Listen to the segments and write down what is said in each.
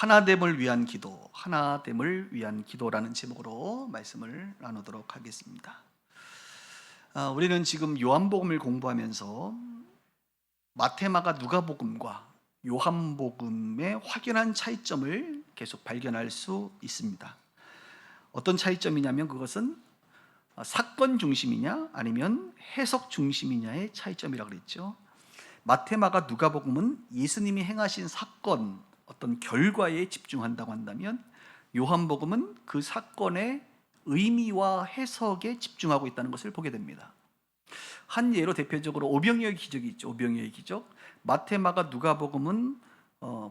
하나됨을 위한 기도, 하나됨을 위한 기도라는 제목으로 말씀을 나누도록 하겠습니다. 우리는 지금 요한복음을 공부하면서 마태마가 누가복음과 요한복음의 확연한 차이점을 계속 발견할 수 있습니다. 어떤 차이점이냐면 그것은 사건 중심이냐 아니면 해석 중심이냐의 차이점이라고 그랬죠. 마태마가 누가복음은 예수님이 행하신 사건, 어떤 결과에 집중한다고 한다면 요한복음은 그 사건의 의미와 해석에 집중하고 있다는 것을 보게 됩니다. 한 예로 대표적으로 오병이어의 기적이 있죠. 오병이어의 기적. 마태마가 누가복음은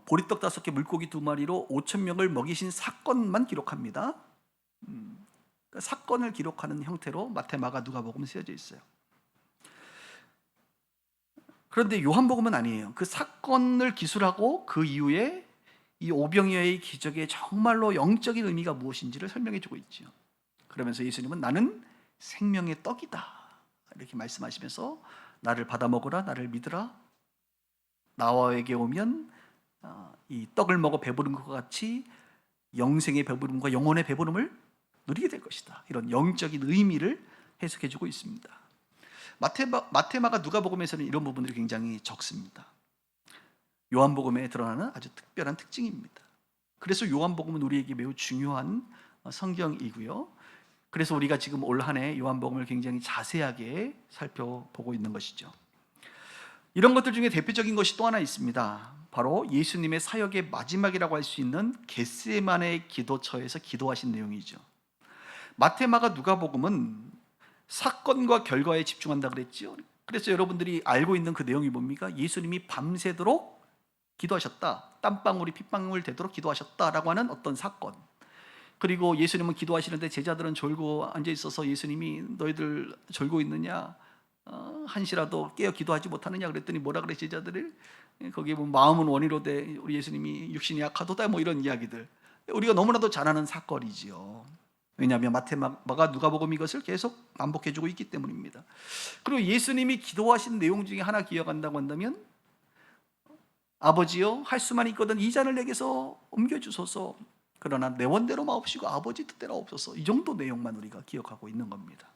보리떡 5개 물고기 2마리로 5,000명을 먹이신 사건만 기록합니다. 그러니까 사건을 기록하는 형태로 마태마가 누가복음은 쓰여져 있어요. 그런데 요한복음은 아니에요. 그 사건을 기술하고 그 이후에 이 오병이어의 기적의 정말로 영적인 의미가 무엇인지를 설명해 주고 있죠. 그러면서 예수님은 나는 생명의 떡이다 이렇게 말씀하시면서 나를 받아 먹으라, 나를 믿으라, 나에게 오면 이 떡을 먹어 배부른 것과 같이 영생의 배부름과 영혼의 배부름을 누리게 될 것이다. 이런 영적인 의미를 해석해 주고 있습니다. 마태마가 누가복음에서는 이런 부분들이 굉장히 적습니다. 요한복음에 드러나는 아주 특별한 특징입니다. 그래서 요한복음은 우리에게 매우 중요한 성경이고요. 그래서 우리가 지금 올 한 해 요한복음을 굉장히 자세하게 살펴보고 있는 것이죠. 이런 것들 중에 대표적인 것이 또 하나 있습니다. 바로 예수님의 사역의 마지막이라고 할 수 있는 겟세마네 기도처에서 기도하신 내용이죠. 마태마가 누가복음은 사건과 결과에 집중한다 그랬죠. 그래서 여러분들이 알고 있는 그 내용이 뭡니까? 예수님이 밤새도록 기도하셨다, 땀방울이 핏방울 되도록 기도하셨다라고 하는 어떤 사건. 그리고 예수님은 기도하시는데 제자들은 졸고 앉아 있어서 예수님이 너희들 졸고 있느냐, 한시라도 깨어 기도하지 못하느냐 그랬더니 뭐라 그래? 제자들을 거기에 보면 마음은 원이로되 우리 예수님이 육신이 약하도다, 뭐 이런 이야기들 우리가 너무나도 잘 아는 사건이지요. 왜냐하면 마태마가 누가복음 이것을 계속 반복해주고 있기 때문입니다. 그리고 예수님이 기도하신 내용 중에 하나 기억한다고 한다면 아버지여, 할 수만 있거든 이 잔을 내게서 옮겨주소서. 그러나 내 원대로 마옵시고 아버지 뜻대로 없소서. 이 정도 내용만 우리가 기억하고 있는 겁니다.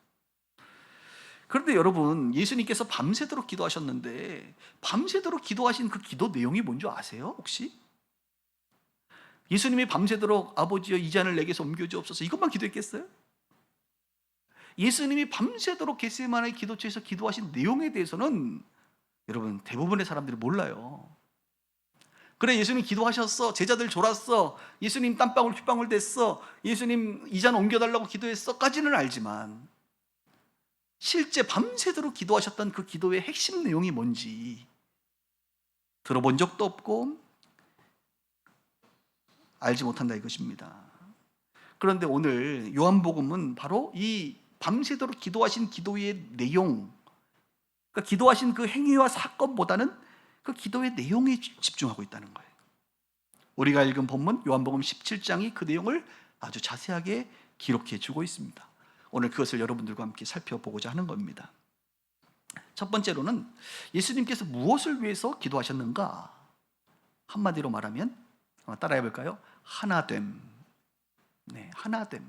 그런데 여러분, 예수님께서 밤새도록 기도하셨는데 밤새도록 기도하신 그 기도 내용이 뭔지 아세요? 혹시? 예수님이 밤새도록 아버지여 이 잔을 내게서 옮겨주옵소서 이것만 기도했겠어요? 예수님이 밤새도록 겟세마네 기도처에서 기도하신 내용에 대해서는 여러분 대부분의 사람들이 몰라요. 그래, 예수님 기도하셨어, 제자들 졸았어, 예수님 땀방울 핏방울 됐어, 예수님 이 잔 옮겨달라고 기도했어 까지는 알지만 실제 밤새도록 기도하셨던 그 기도의 핵심 내용이 뭔지 들어본 적도 없고 알지 못한다 이것입니다. 그런데 오늘 요한복음은 바로 이 밤새도록 기도하신 기도의 내용, 그러니까 기도하신 그 행위와 사건보다는 그 기도의 내용에 집중하고 있다는 거예요. 우리가 읽은 본문 요한복음 17장이 그 내용을 아주 자세하게 기록해 주고 있습니다. 오늘 그것을 여러분들과 함께 살펴보고자 하는 겁니다. 첫 번째로는 예수님께서 무엇을 위해서 기도하셨는가? 한마디로 말하면 따라해 볼까요? 하나됨. 네, 하나됨.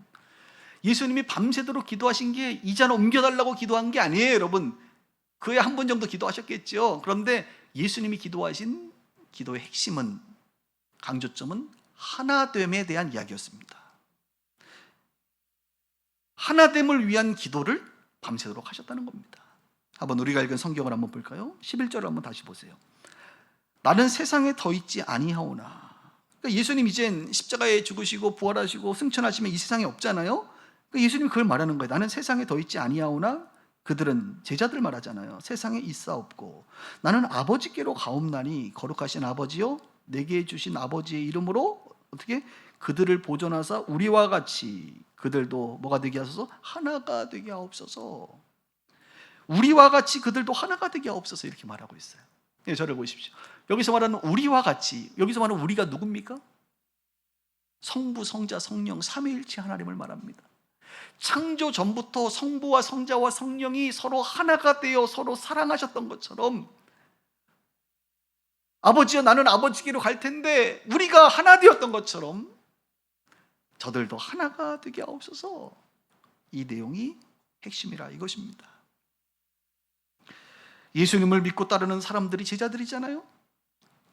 예수님이 밤새도록 기도하신 게 이 잔 옮겨달라고 기도한 게 아니에요, 여러분. 그에 한 번 정도 기도하셨겠죠. 그런데 예수님이 기도하신 기도의 핵심은, 강조점은 하나됨에 대한 이야기였습니다. 하나됨을 위한 기도를 밤새도록 하셨다는 겁니다. 한번 우리가 읽은 성경을 한번 볼까요? 11절을 한번 다시 보세요. 나는 세상에 더 있지 아니하오나. 그러니까 예수님 이젠 십자가에 죽으시고 부활하시고 승천하시면 이 세상에 없잖아요. 그러니까 예수님이 그걸 말하는 거예요. 나는 세상에 더 있지 아니하오나. 그들은 제자들 말하잖아요. 세상에 있사옵고 나는 아버지께로 가옵나니 거룩하신 아버지요 내게 주신 아버지의 이름으로 어떻게 그들을 보존하사 우리와 같이 그들도 뭐가 되게 하소서? 하나가 되게 하옵소서. 우리와 같이 그들도 하나가 되게 하옵소서 이렇게 말하고 있어요. 네, 저를 보십시오. 여기서 말하는 우리와 같이, 여기서 말하는 우리가 누굽니까? 성부, 성자, 성령 삼위일체 하나님을 말합니다. 창조 전부터 성부와 성자와 성령이 서로 하나가 되어 서로 사랑하셨던 것처럼 아버지여 나는 아버지께로 갈 텐데 우리가 하나 되었던 것처럼 저들도 하나가 되게 하옵소서. 이 내용이 핵심이라 이것입니다. 예수님을 믿고 따르는 사람들이 제자들이잖아요.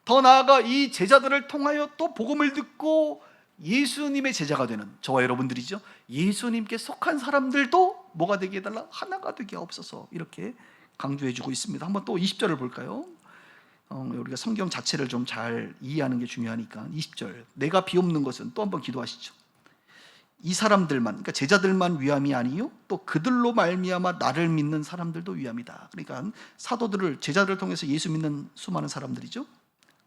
더 나아가 이 제자들을 통하여 또 복음을 듣고 예수님의 제자가 되는 저와 여러분들이죠. 예수님께 속한 사람들도 뭐가 되게 해달라? 하나가 되게 하옵소서. 이렇게 강조해주고 있습니다. 한번 또 20절을 볼까요? 우리가 성경 자체를 좀 잘 이해하는 게 중요하니까 20절, 내가 비옵는 것은 또 한번 기도하시죠. 이 사람들만, 그러니까 제자들만 위함이 아니요 또 그들로 말미암아 나를 믿는 사람들도 위함이다. 그러니까 사도들을, 제자들을 통해서 예수 믿는 수많은 사람들이죠.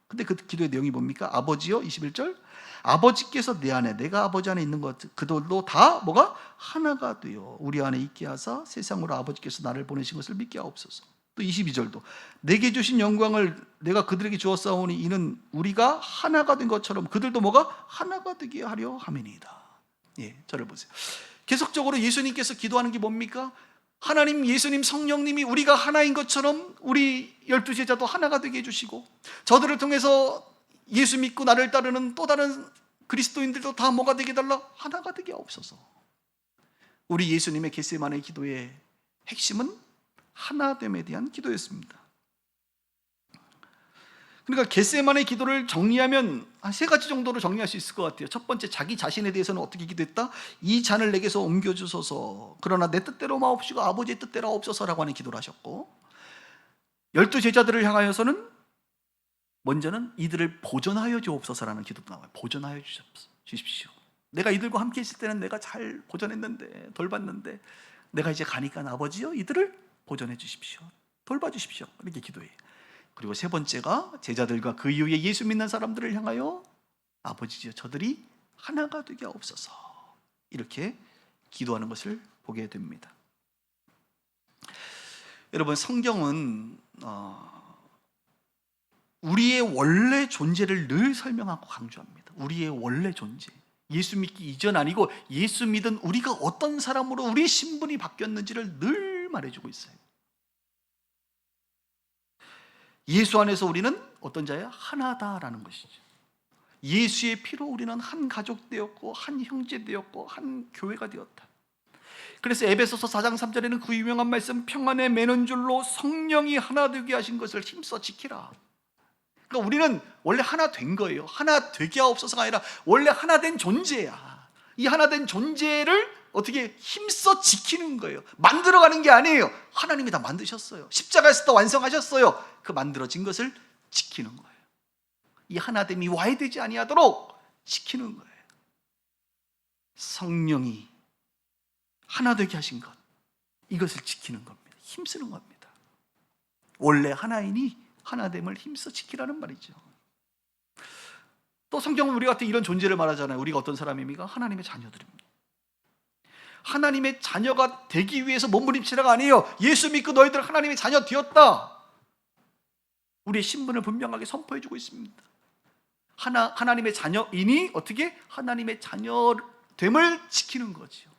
근데 그 기도의 내용이 뭡니까? 아버지요, 21절, 아버지께서 내 안에 내가 아버지 안에 있는 것 그들도 다 뭐가? 하나가 되어 우리 안에 있게 하사 세상으로 아버지께서 나를 보내신 것을 믿게 하옵소서. 또 22절도 내게 주신 영광을 내가 그들에게 주었사오니 이는 우리가 하나가 된 것처럼 그들도 뭐가? 하나가 되게 하려 함이니이다. 예, 저를 보세요. 계속적으로 예수님께서 기도하는 게 뭡니까? 하나님, 예수님, 성령님이 우리가 하나인 것처럼 우리 12제자도 하나가 되게 해주시고 저들을 통해서 예수 믿고 나를 따르는 또 다른 그리스도인들도 다 뭐가 되게 달라? 하나가 되게 하옵소서. 우리 예수님의 겟세마네 기도의 핵심은 하나됨에 대한 기도였습니다. 그러니까 겟세마네 기도를 정리하면 한 3가지 정도로 정리할 수 있을 것 같아요. 첫 번째, 자기 자신에 대해서는 어떻게 기도했다? 이 잔을 내게서 옮겨주소서. 그러나 내 뜻대로 마옵시고 아버지의 뜻대로 하옵소서라고 하는 기도를 하셨고, 12제자들을 향하여서는 먼저는 이들을 보존하여 주옵소서라는 기도도 나와요. 보존하여 주십시오. 내가 이들과 함께 있을 때는 내가 잘 보존했는데, 돌봤는데 내가 이제 가니까 아버지요, 이들을 보존해 주십시오. 돌봐주십시오. 이렇게 기도해요. 그리고 3번째가 제자들과 그 이후에 예수 믿는 사람들을 향하여 아버지여 저들이 하나가 되게 하옵소서. 이렇게 기도하는 것을 보게 됩니다. 여러분, 성경은 우리의 원래 존재를 늘 설명하고 강조합니다. 우리의 원래 존재, 예수 믿기 이전 아니고 예수 믿은 우리가 어떤 사람으로 우리의 신분이 바뀌었는지를 늘 말해주고 있어요. 예수 안에서 우리는 어떤 자야? 하나다라는 것이죠. 예수의 피로 우리는 한 가족 되었고 한 형제 되었고 한 교회가 되었다. 그래서 에베소서 4장 3절에는 그 유명한 말씀, 평안에 매는 줄로 성령이 하나 되게 하신 것을 힘써 지키라. 그러니까 우리는 원래 하나 된 거예요. 하나 되게 하옵소서가 아니라 원래 하나 된 존재야. 이 하나 된 존재를 어떻게 힘써 지키는 거예요. 만들어가는 게 아니에요. 하나님이 다 만드셨어요. 십자가에서 다 완성하셨어요. 그 만들어진 것을 지키는 거예요. 이 하나됨이 와해되지 아니하도록 지키는 거예요. 성령이 하나 되게 하신 것, 이것을 지키는 겁니다. 힘쓰는 겁니다. 원래 하나이니 하나됨을 힘써 지키라는 말이죠. 또 성경은 우리 같은 이런 존재를 말하잖아요. 우리가 어떤 사람입니까? 하나님의 자녀들입니다. 하나님의 자녀가 되기 위해서 몸부림치라가 아니에요. 예수 믿고 너희들 하나님의 자녀 되었다. 우리의 신분을 분명하게 선포해주고 있습니다. 하나님의 자녀이니 어떻게? 하나님의 자녀됨을 지키는 거죠.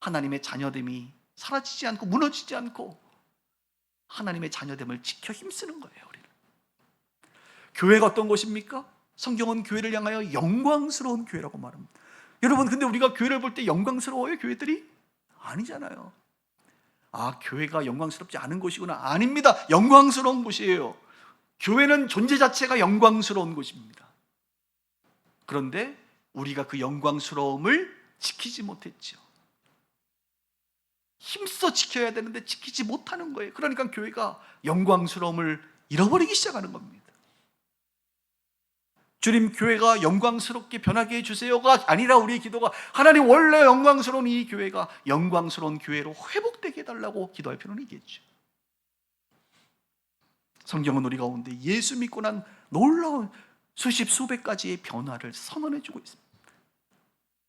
하나님의 자녀됨이 사라지지 않고 무너지지 않고 하나님의 자녀됨을 지켜 힘쓰는 거예요. 우리는. 교회가 어떤 곳입니까? 성경은 교회를 향하여 영광스러운 교회라고 말합니다. 여러분, 근데 우리가 교회를 볼 때 영광스러워요? 교회들이? 아니잖아요. 아, 교회가 영광스럽지 않은 곳이구나. 아닙니다. 영광스러운 곳이에요. 교회는 존재 자체가 영광스러운 곳입니다. 그런데 우리가 그 영광스러움을 지키지 못했죠. 힘써 지켜야 되는데 지키지 못하는 거예요. 그러니까 교회가 영광스러움을 잃어버리기 시작하는 겁니다. 주님, 교회가 영광스럽게 변하게 해주세요가 아니라 우리의 기도가 하나님, 원래 영광스러운 이 교회가 영광스러운 교회로 회복되게 해달라고 기도할 필요는 있겠죠. 성경은 우리 가운데 예수 믿고 난 놀라운 수십 수백 가지의 변화를 선언해주고 있습니다.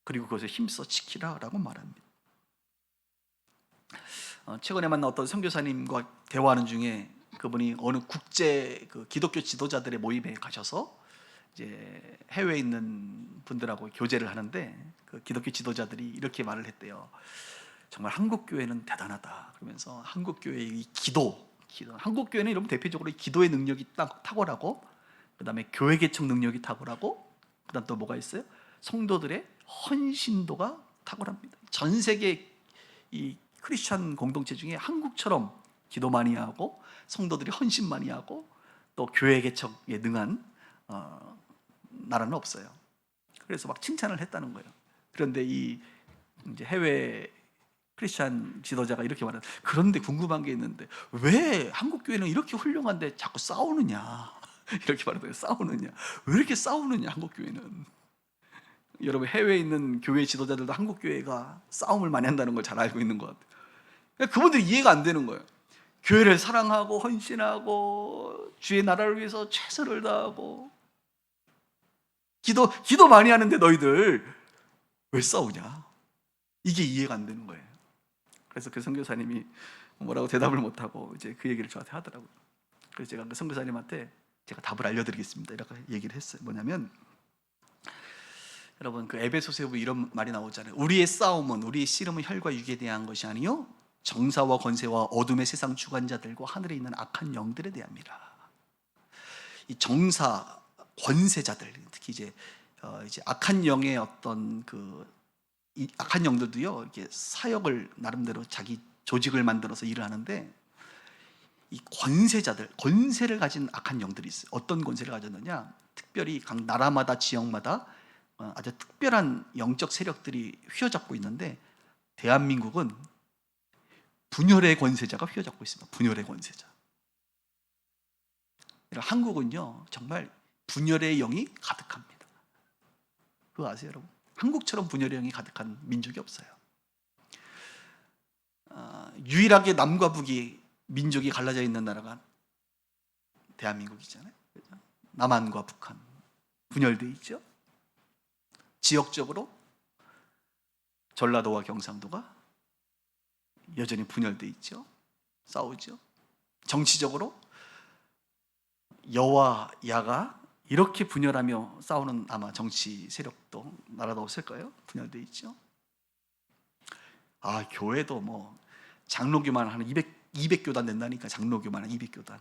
그리고 그것을 힘써 지키라라고 말합니다. 최근에 만난 어떤 선교사님과 대화하는 중에 그분이 어느 국제 기독교 지도자들의 모임에 가셔서 이제 해외에 있는 분들하고 교제를 하는데 그 기독교 지도자들이 이렇게 말을 했대요. 정말 한국 교회는 대단하다. 그러면서 한국 교회의 이 기도, 한국 교회는 여러분 대표적으로 기도의 능력이 탁월하고, 그다음에 교회 개척 능력이 탁월하고, 그다음 또 뭐가 있어요? 성도들의 헌신도가 탁월합니다. 전 세계 이 크리스천 공동체 중에 한국처럼 기도 많이 하고 성도들이 헌신 많이 하고 또 교회 개척에 능한 나라는 없어요. 그래서 막 칭찬을 했다는 거예요. 그런데 이 이제 해외 크리스천 지도자가 이렇게 말하는, 그런데 궁금한 게 있는데 왜 한국 교회는 이렇게 훌륭한데 자꾸 싸우느냐 이렇게 말하더라고요. 싸우느냐, 왜 이렇게 싸우느냐 한국 교회는. 여러분 해외에 있는 교회 지도자들도 한국 교회가 싸움을 많이 한다는 걸 잘 알고 있는 것 같아요. 그분들이 이해가 안 되는 거예요. 교회를 사랑하고 헌신하고 주의 나라를 위해서 최선을 다하고 기도 많이 하는데 너희들 왜 싸우냐? 이게 이해가 안 되는 거예요. 그래서 그 선교사님이 뭐라고 대답을 못하고 이제 그 얘기를 저한테 하더라고요. 그래서 제가 그 선교사님한테 제가 답을 알려드리겠습니다 이렇게 얘기를 했어요. 뭐냐면, 여러분 그 에베소서에 보면 이런 말이 나오잖아요. 우리의 싸움은, 우리의 씨름은 혈과 육에 대한 것이 아니요 정사와 권세와 어둠의 세상 주관자들과 하늘에 있는 악한 영들에 대함이라. 이 정사, 권세자들, 특히 이제 악한 영의 어떤 이 악한 영들도요, 이렇게 사역을 나름대로 자기 조직을 만들어서 일을 하는데, 이 권세자들, 권세를 가진 악한 영들이 있어요. 어떤 권세를 가졌느냐? 특별히 각 나라마다 지역마다 아주 특별한 영적 세력들이 휘어잡고 있는데, 대한민국은 분열의 권세자가 휘어잡고 있습니다. 분열의 권세자. 한국은요 정말 분열의 영이 가득합니다. 그거 아세요 여러분? 한국처럼 분열의 영이 가득한 민족이 없어요. 유일하게 남과 북이 민족이 갈라져 있는 나라가 대한민국이잖아요. 남한과 북한 분열되어 있죠. 지역적으로 전라도와 경상도가 여전히 분열되어 있죠. 싸우죠. 정치적으로 여와 야가 이렇게 분열하며 싸우는 아마 정치 세력도 나라도 없을 거예요. 분열되어 있죠. 교회도 뭐 장로교만 한 200교단 된다니까. 장로교만 한 200교단.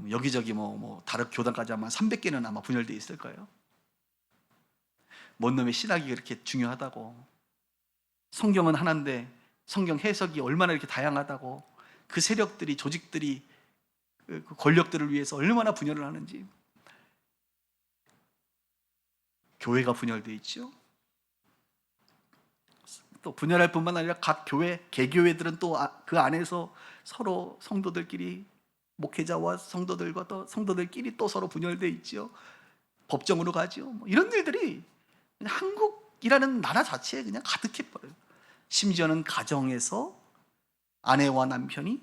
여기저기 뭐 다른 교단까지 아마 300개는 아마 분열되어 있을 거예요. 뭔 놈의 신학이 그렇게 중요하다고, 성경은 하나인데 성경 해석이 얼마나 이렇게 다양하다고, 그 세력들이, 조직들이 그 권력들을 위해서 얼마나 분열을 하는지. 교회가 분열되어 있죠. 또 분열할 뿐만 아니라 각 교회, 개교회들은 또 그 안에서 서로 성도들끼리, 목회자와 성도들과 또 성도들끼리 또 서로 분열되어 있죠. 법정으로 가죠. 이런 일들이 그냥 한국이라는 나라 자체에 그냥 가득해 버려요. 심지어는 가정에서 아내와 남편이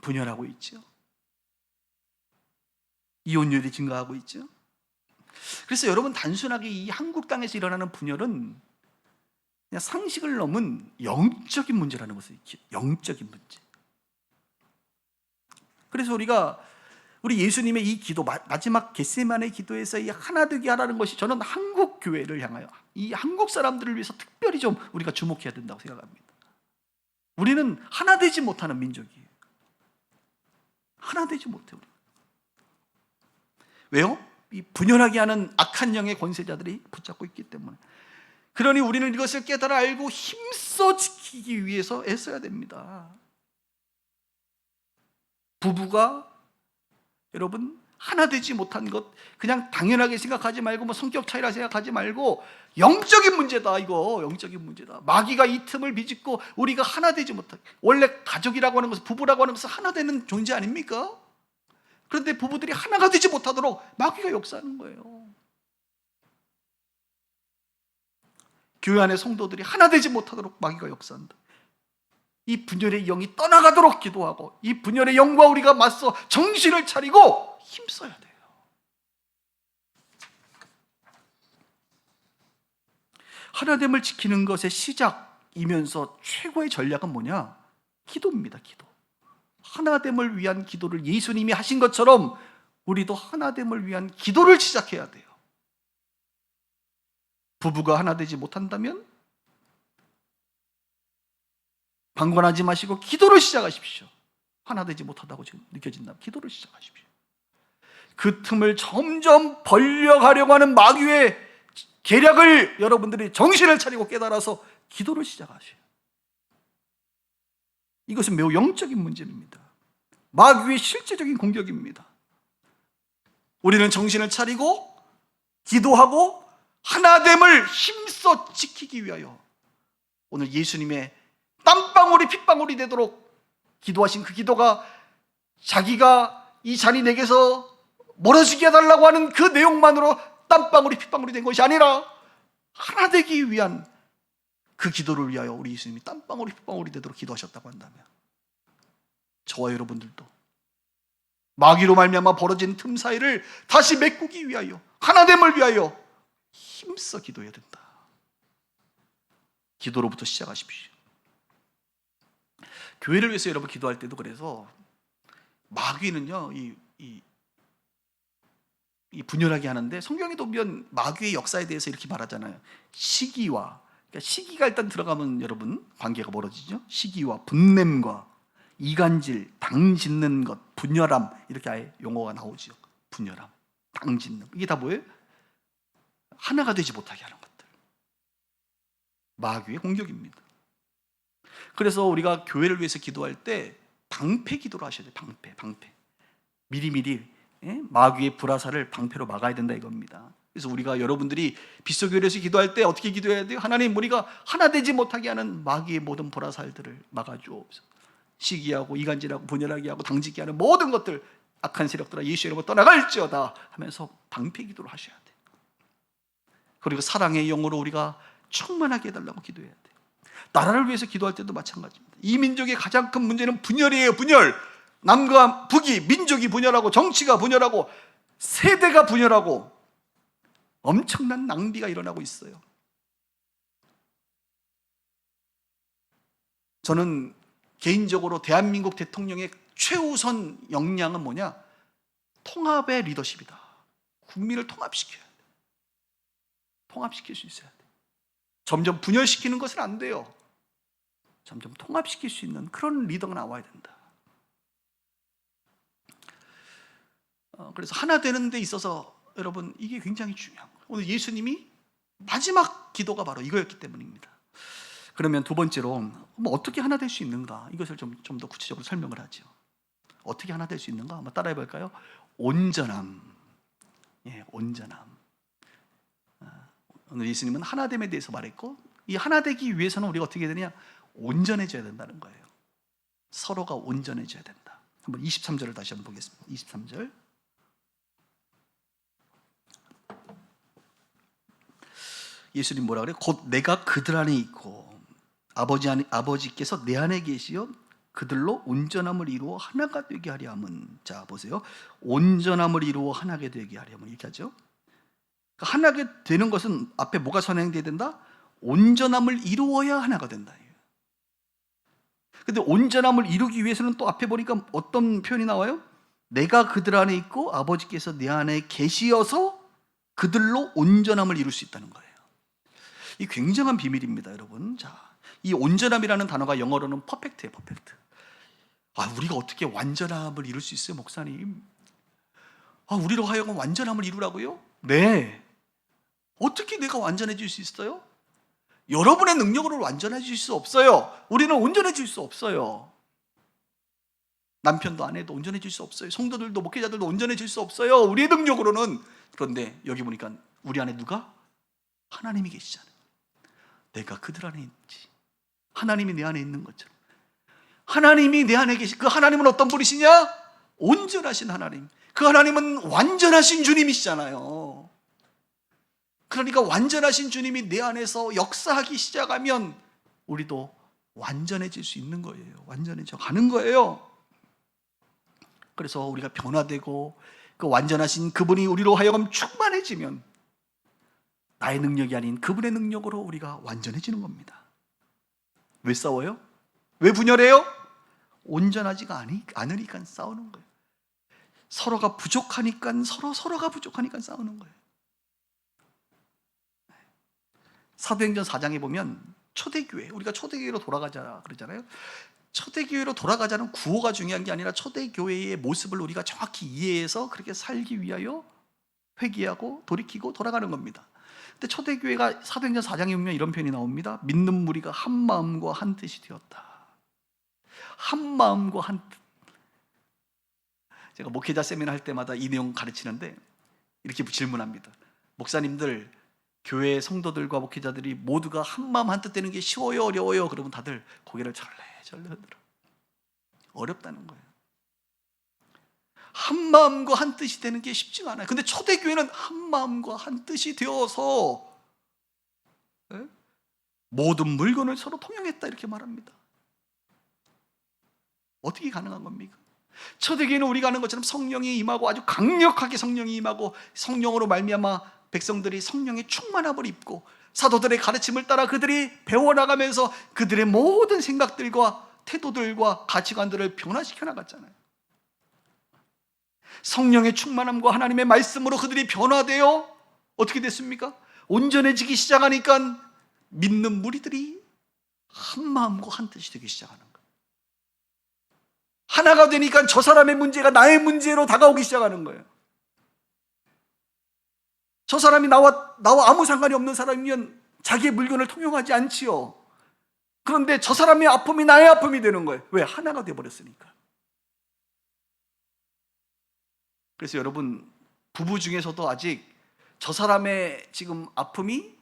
분열하고 있죠. 이혼율이 증가하고 있죠. 그래서 여러분 단순하게 이 한국 땅에서 일어나는 분열은 그냥 상식을 넘은 영적인 문제라는 것을, 영적인 문제. 그래서 우리 예수님의 이 기도, 마지막 겟세마네 기도에서 이 하나 되게 하라는 것이, 저는 한국 교회를 향하여, 이 한국 사람들을 위해서 특별히 좀 우리가 주목해야 된다고 생각합니다. 우리는 하나 되지 못하는 민족이에요. 하나 되지 못해요. 왜요? 이 분열하게 하는 악한 영의 권세자들이 붙잡고 있기 때문에. 그러니 우리는 이것을 깨달아 알고 힘써 지키기 위해서 애써야 됩니다. 부부가 여러분 하나 되지 못한 것 그냥 당연하게 생각하지 말고, 뭐 성격 차이라 생각하지 말고, 영적인 문제다. 이거 영적인 문제다. 마귀가 이 틈을 비집고 우리가 하나 되지 못하게. 원래 가족이라고 하는 것은, 부부라고 하는 것은 하나 되는 존재 아닙니까? 그런데 부부들이 하나가 되지 못하도록 마귀가 역사하는 거예요. 교회 안의 성도들이 하나 되지 못하도록 마귀가 역사한다. 이 분열의 영이 떠나가도록 기도하고, 이 분열의 영과 우리가 맞서 정신을 차리고 힘써야 돼요. 하나됨을 지키는 것의 시작이면서 최고의 전략은 뭐냐? 기도입니다. 기도. 하나됨을 위한 기도를 예수님이 하신 것처럼 우리도 하나됨을 위한 기도를 시작해야 돼요. 부부가 하나 되지 못한다면 방관하지 마시고 기도를 시작하십시오. 하나 되지 못하다고 지금 느껴진다면 기도를 시작하십시오. 그 틈을 점점 벌려가려고 하는 마귀의 계략을 여러분들이 정신을 차리고 깨달아서 기도를 시작하셔요. 이것은 매우 영적인 문제입니다. 마귀의 실제적인 공격입니다. 우리는 정신을 차리고 기도하고 하나됨을 힘써 지키기 위하여 오늘 예수님의 땀방울이 핏방울이 되도록 기도하신 그 기도가 자기가 이 잔이 내게서 멀어지게 해달라고 하는 그 내용만으로 땀방울이 핏방울이 된 것이 아니라 하나 되기 위한 그 기도를 위하여 우리 예수님이 땀방울이 핏방울이 되도록 기도하셨다고 한다면 저와 여러분들도 마귀로 말미암아 벌어진 틈 사이를 다시 메꾸기 위하여 하나됨을 위하여 힘써 기도해야 된다. 기도로부터 시작하십시오. 교회를 위해서 여러분 기도할 때도 그래서 마귀는요 이 분열하게 하는데 성경에도 보면 마귀의 역사에 대해서 이렇게 말하잖아요. 시기와 그러니까 시기가 일단 들어가면 여러분 관계가 멀어지죠. 시기와 분냄과 이간질, 당 짓는 것, 분열함 이렇게 아예 용어가 나오죠. 분열함, 당 짓는 이게 다 뭐예요? 하나가 되지 못하게 하는 것들. 마귀의 공격입니다. 그래서 우리가 교회를 위해서 기도할 때 방패 기도를 하셔야 돼요. 방패. 미리미리 마귀의 불화살을 방패로 막아야 된다 이겁니다. 그래서 우리가 여러분들이 빗소교회에서 기도할 때 어떻게 기도해야 돼요? 하나님, 우리가 하나 되지 못하게 하는 마귀의 모든 불화살들을 막아주옵소서. 시기하고 이간질하고 분열하게 하고 당짓게 하는 모든 것들 악한 세력들아 예수의 이름으로 떠나갈지어다 하면서 방패 기도를 하셔야 돼요. 그리고 사랑의 영으로 우리가 충만하게 해달라고 기도해야 돼요. 나라를 위해서 기도할 때도 마찬가지입니다. 이 민족의 가장 큰 문제는 분열이에요. 분열. 남과 북이, 민족이 분열하고 정치가 분열하고 세대가 분열하고 엄청난 낭비가 일어나고 있어요. 저는 개인적으로 대한민국 대통령의 최우선 역량은 뭐냐? 통합의 리더십이다. 국민을 통합시켜야 돼. 통합시킬 수 있어야 돼. 점점 분열시키는 것은 안 돼요. 점점 통합시킬 수 있는 그런 리더가 나와야 된다. 그래서 하나 되는 데 있어서 여러분 이게 굉장히 중요한 거예요. 오늘 예수님이 마지막 기도가 바로 이거였기 때문입니다. 그러면 두 번째로 어떻게 하나 될 수 있는가? 이것을 좀 더 구체적으로 설명을 하죠. 어떻게 하나 될 수 있는가? 한번 따라해 볼까요? 온전함. 온전함. 오늘 예수님은 하나됨에 대해서 말했고 이 하나 되기 위해서는 우리가 어떻게 되느냐? 온전해져야 된다는 거예요. 서로가 온전해져야 된다. 한번 23절을 다시 한번 보겠습니다. 23절. 예수님 뭐라 그래요? 곧 내가 그들 안에 있고 아버지께서 내 안에 계시어 그들로 온전함을 이루어 하나가 되게 하려 함은. 자 보세요. 온전함을 이루어 하나가 되게 하려 함은 이렇게 하죠. 그러니까 하나가 되는 것은 앞에 뭐가 선행돼야 된다? 온전함을 이루어야 하나가 된다. 근데 온전함을 이루기 위해서는 또 앞에 보니까 어떤 표현이 나와요? 내가 그들 안에 있고 아버지께서 내 안에 계시어서 그들로 온전함을 이룰 수 있다는 거예요. 이 굉장한 비밀입니다, 여러분. 자, 이 온전함이라는 단어가 영어로는 퍼펙트예요, 퍼펙트. 우리가 어떻게 완전함을 이룰 수 있어요, 목사님? 우리로 하여금 완전함을 이루라고요? 네. 어떻게 내가 완전해질 수 있어요? 여러분의 능력으로 완전해질 수 없어요. 우리는 온전해질 수 없어요. 남편도 아내도 온전해질 수 없어요. 성도들도 목회자들도 온전해질 수 없어요. 우리의 능력으로는. 그런데 여기 보니까 우리 안에 누가? 하나님이 계시잖아요. 내가 그들 안에 있지. 하나님이 내 안에 있는 것처럼. 하나님이 내 안에 계시. 그 하나님은 어떤 분이시냐? 온전하신 하나님. 그 하나님은 완전하신 주님이시잖아요. 그러니까 완전하신 주님이 내 안에서 역사하기 시작하면 우리도 완전해질 수 있는 거예요. 완전해져 가는 거예요. 그래서 우리가 변화되고 그 완전하신 그분이 우리로 하여금 충만해지면 나의 능력이 아닌 그분의 능력으로 우리가 완전해지는 겁니다. 왜 싸워요? 왜 분열해요? 온전하지가 않으니까 싸우는 거예요. 서로가 부족하니까 서로가 부족하니까 싸우는 거예요. 사도행전 4장에 보면 초대교회, 우리가 초대교회로 돌아가자 그러잖아요. 초대교회로 돌아가자는 구호가 중요한 게 아니라 초대교회의 모습을 우리가 정확히 이해해서 그렇게 살기 위하여 회개하고 돌이키고 돌아가는 겁니다. 근데 초대교회가 사도행전 4장에 보면 이런 표현이 나옵니다. 믿는 무리가 한 마음과 한 뜻이 되었다. 한 마음과 한 뜻. 제가 목회자 세미나 할 때마다 이 내용 가르치는데 이렇게 질문합니다. 목사님들, 교회 성도들과 목회자들이 모두가 한 마음 한 뜻 되는 게 쉬워요, 어려워요? 그러면 다들 고개를 절레절레 흔들어. 어렵다는 거예요. 한 마음과 한 뜻이 되는 게 쉽지가 않아요. 근데 초대교회는 한 마음과 한 뜻이 되어서 모든 물건을 서로 통용했다 이렇게 말합니다. 어떻게 가능한 겁니까? 초대교회는 우리가 아는 것처럼 성령이 임하고 아주 강력하게 성령이 임하고 성령으로 말미암아 백성들이 성령의 충만함을 입고 사도들의 가르침을 따라 그들이 배워나가면서 그들의 모든 생각들과 태도들과 가치관들을 변화시켜 나갔잖아요. 성령의 충만함과 하나님의 말씀으로 그들이 변화되어 어떻게 됐습니까? 온전해지기 시작하니까 믿는 무리들이 한 마음과 한 뜻이 되기 시작하는 거예요. 하나가 되니까 저 사람의 문제가 나의 문제로 다가오기 시작하는 거예요. 저 사람이 나와 아무 상관이 없는 사람이면 자기의 물건을 통용하지 않지요. 그런데 저 사람의 아픔이 나의 아픔이 되는 거예요. 왜? 하나가 되어버렸으니까. 그래서 여러분, 부부 중에서도 아직 저 사람의 지금 아픔이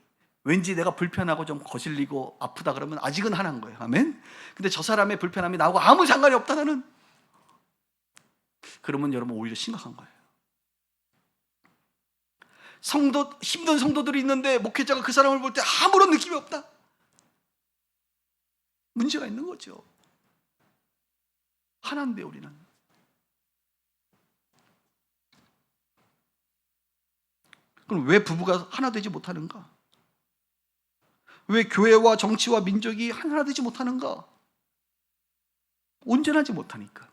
왠지 내가 불편하고 좀 거슬리고 아프다 그러면 아직은 하나인 거예요. 아멘? 근데 저 사람의 불편함이 나하고 아무 상관이 없다 나는, 그러면 여러분 오히려 심각한 거예요. 힘든 성도들이 있는데 목회자가 그 사람을 볼 때 아무런 느낌이 없다. 문제가 있는 거죠. 하나인데 우리는. 그럼 왜 부부가 하나 되지 못하는가? 왜 교회와 정치와 민족이 하나 되지 못하는가? 온전하지 못하니까.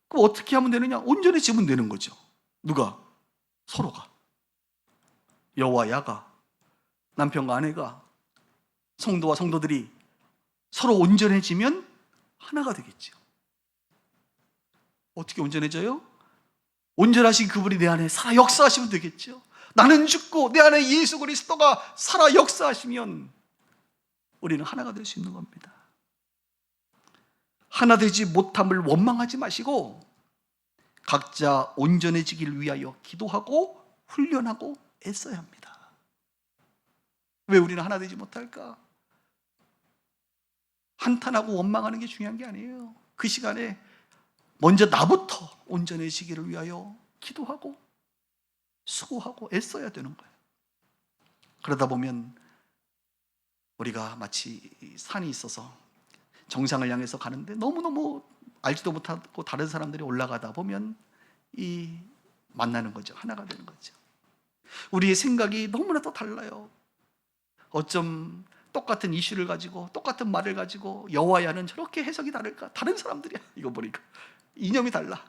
그럼 어떻게 하면 되느냐? 온전해지면 되는 거죠. 누가? 서로가. 여와 야가, 남편과 아내가, 성도와 성도들이 서로 온전해지면 하나가 되겠죠. 어떻게 온전해져요? 온전하신 그분이 내 안에 살아 역사하시면 되겠죠. 나는 죽고 내 안에 예수 그리스도가 살아 역사하시면 우리는 하나가 될 수 있는 겁니다. 하나 되지 못함을 원망하지 마시고 각자 온전해지기를 위하여 기도하고 훈련하고 애써야 합니다. 왜 우리는 하나 되지 못할까? 한탄하고 원망하는 게 중요한 게 아니에요. 그 시간에 먼저 나부터 온전해지기를 위하여 기도하고 수고하고 애써야 되는 거예요. 그러다 보면 우리가 마치 산이 있어서 정상을 향해서 가는데 너무너무 알지도 못하고 다른 사람들이 올라가다 보면 만나는 거죠. 하나가 되는 거죠. 우리의 생각이 너무나도 달라요. 어쩜 똑같은 이슈를 가지고 똑같은 말을 가지고 여와 야는 저렇게 해석이 다를까? 다른 사람들이야. 이거 보니까 이념이 달라.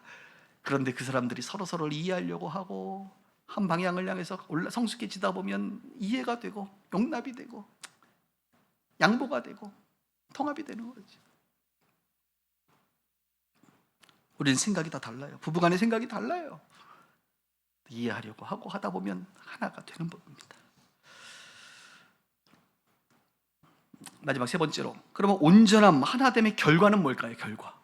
그런데 그 사람들이 서로서로를 이해하려고 하고 한 방향을 향해서 성숙해지다 보면 이해가 되고 용납이 되고 양보가 되고 통합이 되는 거죠. 우리는 생각이 다 달라요. 부부간의 생각이 달라요. 이해하려고 하고 하다 보면 하나가 되는 법입니다. 마지막 세 번째로, 그러면 온전함, 하나됨의 결과는 뭘까요? 결과.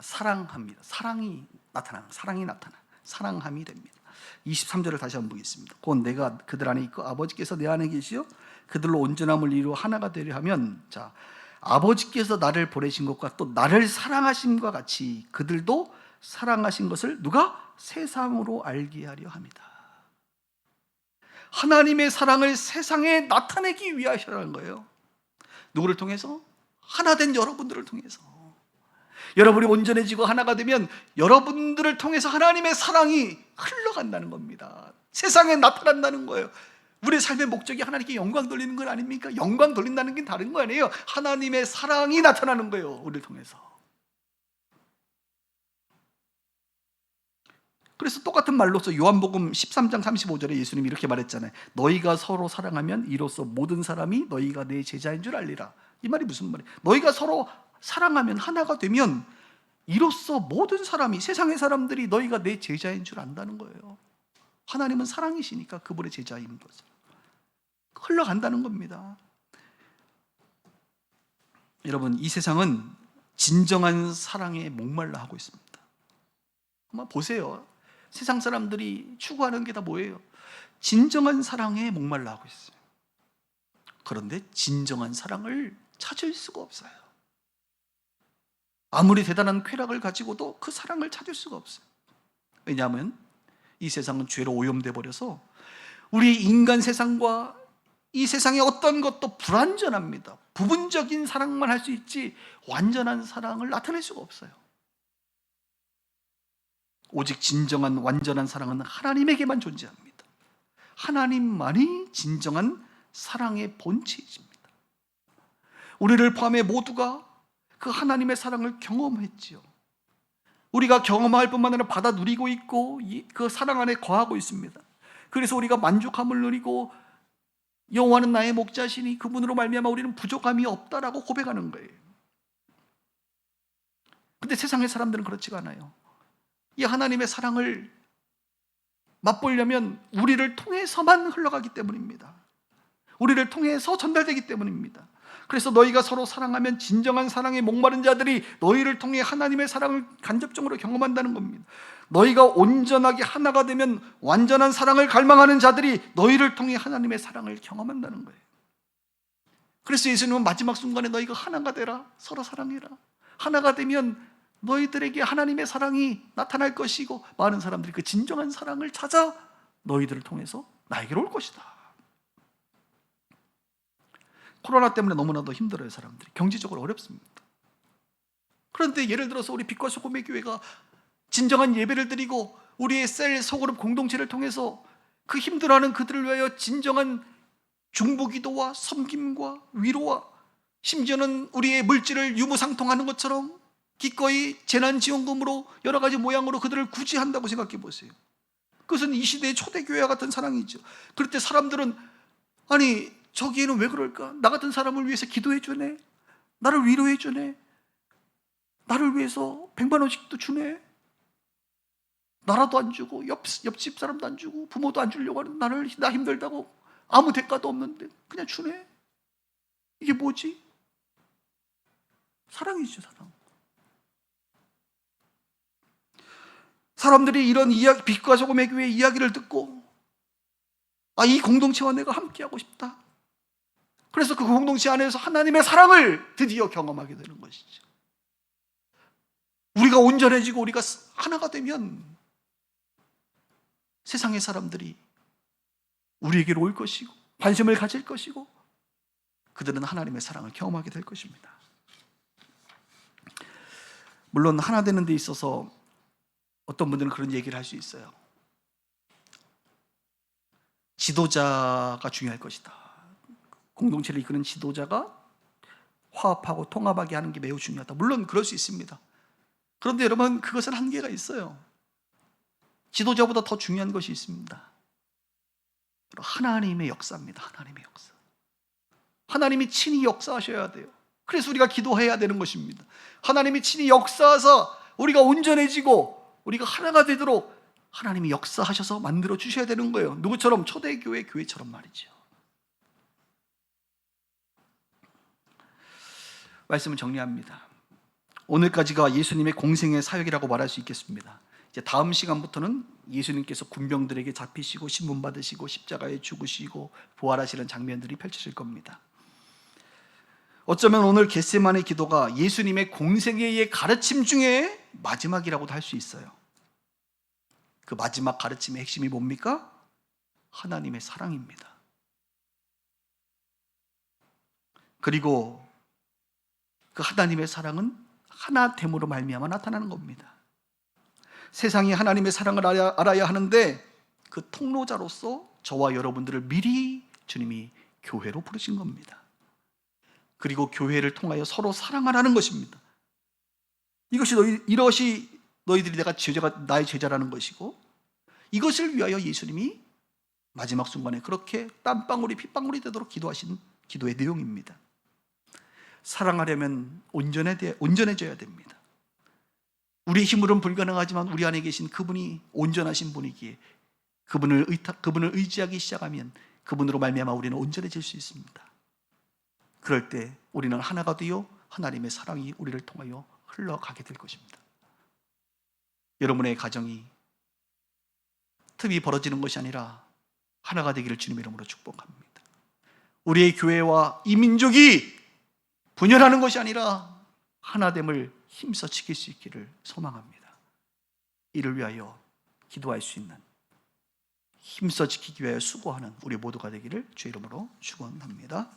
사랑합니다. 사랑이 나타나. 사랑함이 됩니다. 23절을 다시 한번 보겠습니다. 곧 내가 그들 안에 있고 아버지께서 내 안에 계시어 그들로 온전함을 이루어 하나가 되려 하면, 자, 아버지께서 나를 보내신 것과 또 나를 사랑하심과 같이 그들도 사랑하신 것을 누가? 세상으로 알게 하려 합니다. 하나님의 사랑을 세상에 나타내기 위하여라는 거예요. 누구를 통해서? 하나 된 여러분들을 통해서. 여러분이 온전해지고 하나가 되면 여러분들을 통해서 하나님의 사랑이 흘러간다는 겁니다. 세상에 나타난다는 거예요. 우리의 삶의 목적이 하나님께 영광 돌리는 건 아닙니까? 영광 돌린다는 게 다른 거 아니에요. 하나님의 사랑이 나타나는 거예요. 우리를 통해서. 그래서 똑같은 말로서 요한복음 13장 35절에 예수님이 이렇게 말했잖아요. 너희가 서로 사랑하면 이로써 모든 사람이 너희가 내 제자인 줄 알리라. 이 말이 무슨 말이에요? 너희가 서로 사랑하면, 하나가 되면 이로써 모든 사람이, 세상의 사람들이 너희가 내 제자인 줄 안다는 거예요. 하나님은 사랑이시니까 그분의 제자인 거죠. 흘러간다는 겁니다. 여러분, 이 세상은 진정한 사랑에 목말라 하고 있습니다. 한번 보세요. 세상 사람들이 추구하는 게 다 뭐예요? 진정한 사랑에 목말라 하고 있어요. 그런데 진정한 사랑을 찾을 수가 없어요. 아무리 대단한 쾌락을 가지고도 그 사랑을 찾을 수가 없어요. 왜냐하면 이 세상은 죄로 오염돼 버려서 우리 인간 세상과 이 세상의 어떤 것도 불완전합니다. 부분적인 사랑만 할 수 있지 완전한 사랑을 나타낼 수가 없어요. 오직 진정한 완전한 사랑은 하나님에게만 존재합니다. 하나님만이 진정한 사랑의 본체이십니다. 우리를 포함해 모두가 그 하나님의 사랑을 경험했지요. 우리가 경험할 뿐만 아니라 받아 누리고 있고 그 사랑 안에 거하고 있습니다. 그래서 우리가 만족함을 누리고 여호와는 나의 목자시니 그분으로 말미암아 우리는 부족함이 없다라고 고백하는 거예요. 근데 세상의 사람들은 그렇지가 않아요. 이 하나님의 사랑을 맛보려면 우리를 통해서만 흘러가기 때문입니다. 우리를 통해서 전달되기 때문입니다. 그래서 너희가 서로 사랑하면 진정한 사랑에 목마른 자들이 너희를 통해 하나님의 사랑을 간접적으로 경험한다는 겁니다. 너희가 온전하게 하나가 되면 완전한 사랑을 갈망하는 자들이 너희를 통해 하나님의 사랑을 경험한다는 거예요. 그래서 예수님은 마지막 순간에 너희가 하나가 되라, 서로 사랑해라. 하나가 되면 너희들에게 하나님의 사랑이 나타날 것이고 많은 사람들이 그 진정한 사랑을 찾아 너희들을 통해서 나에게로 올 것이다. 코로나 때문에 너무나도 힘들어요. 사람들이 경제적으로 어렵습니다. 그런데 예를 들어서 우리 빛과 소금의 교회가 진정한 예배를 드리고 우리의 셀 소그룹 공동체를 통해서 그 힘들어하는 그들을 위하여 진정한 중보기도와 섬김과 위로와 심지어는 우리의 물질을 유무상통하는 것처럼 기꺼이 재난지원금으로 여러 가지 모양으로 그들을 구제한다고 생각해 보세요. 그것은 이 시대의 초대교회와 같은 사랑이죠. 그럴 때 사람들은 아니 저기에는 왜 그럴까? 나 같은 사람을 위해서 기도해 주네, 나를 위로해 주네, 나를 위해서 100만 원씩도 주네, 나라도 안 주고 옆집 사람도 안 주고 부모도 안 주려고 하는 나를, 나 힘들다고 아무 대가도 없는데 그냥 주네. 이게 뭐지? 사랑이죠. 사랑. 사람들이 이런 이야기, 빛과 소금의 교회 이야기를 듣고 이 공동체와 내가 함께하고 싶다. 그래서 그 공동체 안에서 하나님의 사랑을 드디어 경험하게 되는 것이죠. 우리가 온전해지고 우리가 하나가 되면 세상의 사람들이 우리에게로 올 것이고 관심을 가질 것이고 그들은 하나님의 사랑을 경험하게 될 것입니다. 물론 하나 되는 데 있어서 어떤 분들은 그런 얘기를 할 수 있어요. 지도자가 중요할 것이다. 공동체를 이끄는 지도자가 화합하고 통합하게 하는 게 매우 중요하다. 물론 그럴 수 있습니다. 그런데 여러분, 그것은 한계가 있어요. 지도자보다 더 중요한 것이 있습니다. 하나님의 역사입니다. 하나님의 역사. 하나님이 친히 역사하셔야 돼요. 그래서 우리가 기도해야 되는 것입니다. 하나님이 친히 역사하사 우리가 온전해지고 우리가 하나가 되도록 하나님이 역사하셔서 만들어 주셔야 되는 거예요. 누구처럼? 초대교회 교회처럼 말이죠. 말씀을 정리합니다. 오늘까지가 예수님의 공생의 사역이라고 말할 수 있겠습니다. 이제 다음 시간부터는 예수님께서 군병들에게 잡히시고 신문 받으시고 십자가에 죽으시고 부활하시는 장면들이 펼쳐질 겁니다. 어쩌면 오늘 겟세마네 기도가 예수님의 공생애의 가르침 중에 마지막이라고도 할 수 있어요. 그 마지막 가르침의 핵심이 뭡니까? 하나님의 사랑입니다. 그리고 그 하나님의 사랑은 하나됨으로 말미암아 나타나는 겁니다. 세상이 하나님의 사랑을 알아야 하는데 그 통로자로서 저와 여러분들을 미리 주님이 교회로 부르신 겁니다. 그리고 교회를 통하여 서로 사랑하라는 것입니다. 이것이 너희들이 나의 제자라는 것이고 이것을 위하여 예수님이 마지막 순간에 그렇게 땀방울이 핏방울이 되도록 기도하신 기도의 내용입니다. 사랑하려면 온전해져야 됩니다. 우리 힘으로는 불가능하지만 우리 안에 계신 그분이 온전하신 분이기에 그분을 의지하기 시작하면 그분으로 말미암아 우리는 온전해질 수 있습니다. 그럴 때 우리는 하나가 되어 하나님의 사랑이 우리를 통하여 흘러가게 될 것입니다. 여러분의 가정이 틈이 벌어지는 것이 아니라 하나가 되기를 주님의 이름으로 축복합니다. 우리의 교회와 이 민족이 분열하는 것이 아니라 하나됨을 힘써 지킬 수 있기를 소망합니다. 이를 위하여 기도할 수 있는, 힘써 지키기 위하여 수고하는 우리 모두가 되기를 주의 이름으로 축원합니다.